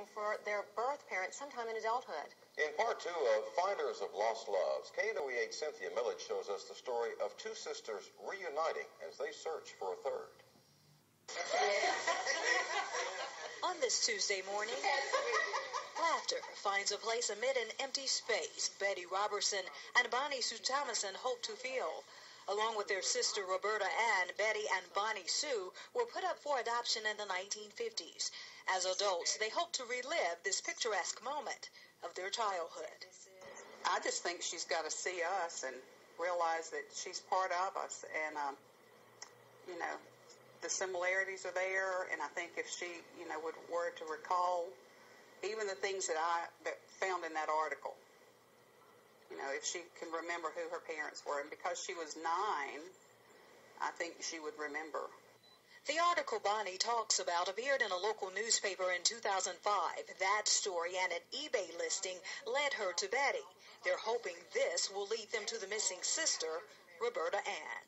searching for their birth parents sometime in adulthood. In part two of Finders of Lost Loves, KNOE8 Cynthia Millage shows us the story of two sisters reuniting as they search for a third. On this Tuesday morning, laughter finds a place amid an empty space Betty Robertson and Bonnie Sue Thomason hope to fill. Along with their sister Roberta Ann, Betty and Bonnie Sue were put up for adoption in the 1950s. As adults, they hope to relive this picturesque moment of their childhood. I just think she's got to see us and realize that she's part of us, and the similarities are there. And I think if she were to recall even the things that I found in that article, if she can remember who her parents were, and because she was 9, I think she would remember. The article Bonnie talks about appeared in a local newspaper in 2005. That story and an eBay listing led her to Betty. They're hoping this will lead them to the missing sister, Roberta Ann.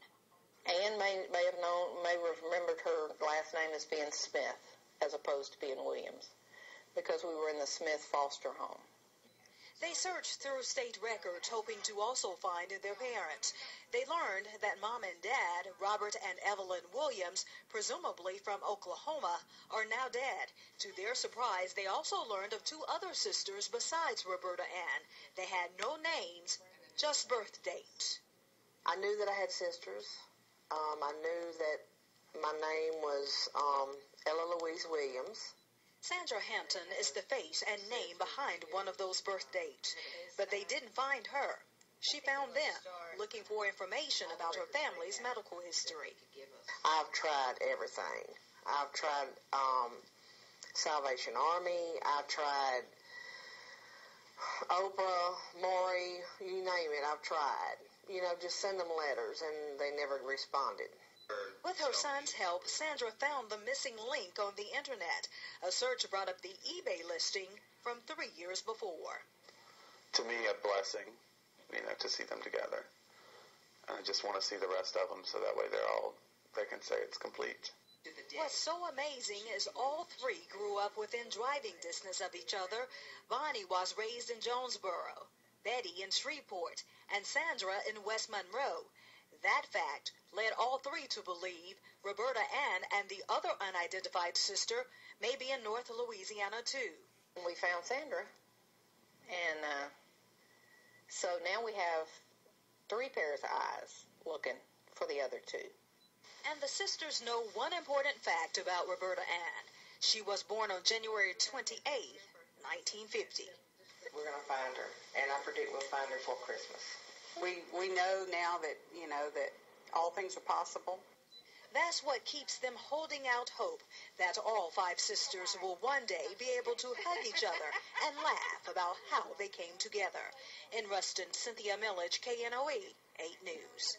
Ann may have remembered her last name as being Smith as opposed to being Williams, because we were in the Smith foster home. They searched through state records hoping to also find their parents. They learned that Mom and Dad, Robert and Evelyn Williams, presumably from Oklahoma, are now dead. To their surprise, they also learned of 2 other sisters besides Roberta Ann. They had no names, just birth dates. I knew that I had sisters. I knew that my name was Ella Louise Williams. Sandra Hampton is the face and name behind one of those birth dates, but they didn't find her. She found them, looking for information about her family's medical history. I've tried everything. I've tried Salvation Army. I've tried Oprah, Maury, you name it, I've tried. Just send them letters, and they never responded. With her son's help, Sandra found the missing link on the internet. A search brought up the eBay listing from 3 years before. To me, a blessing, to see them together. I just want to see the rest of them so that way they can say it's complete. What's so amazing is all 3 grew up within driving distance of each other. Bonnie was raised in Jonesboro, Betty in Shreveport, and Sandra in West Monroe. That fact led all 3 to believe Roberta Ann and the other unidentified sister may be in North Louisiana, too. We found Sandra, and so now we have 3 pairs of eyes looking for the other 2. And the sisters know one important fact about Roberta Ann. She was born on January 28, 1950. We're going to find her, and I predict we'll find her for Christmas. We know now that, that all things are possible. That's what keeps them holding out hope that all 5 sisters will one day be able to hug each other and laugh about how they came together. In Ruston, Cynthia Millage, KNOE 8 News.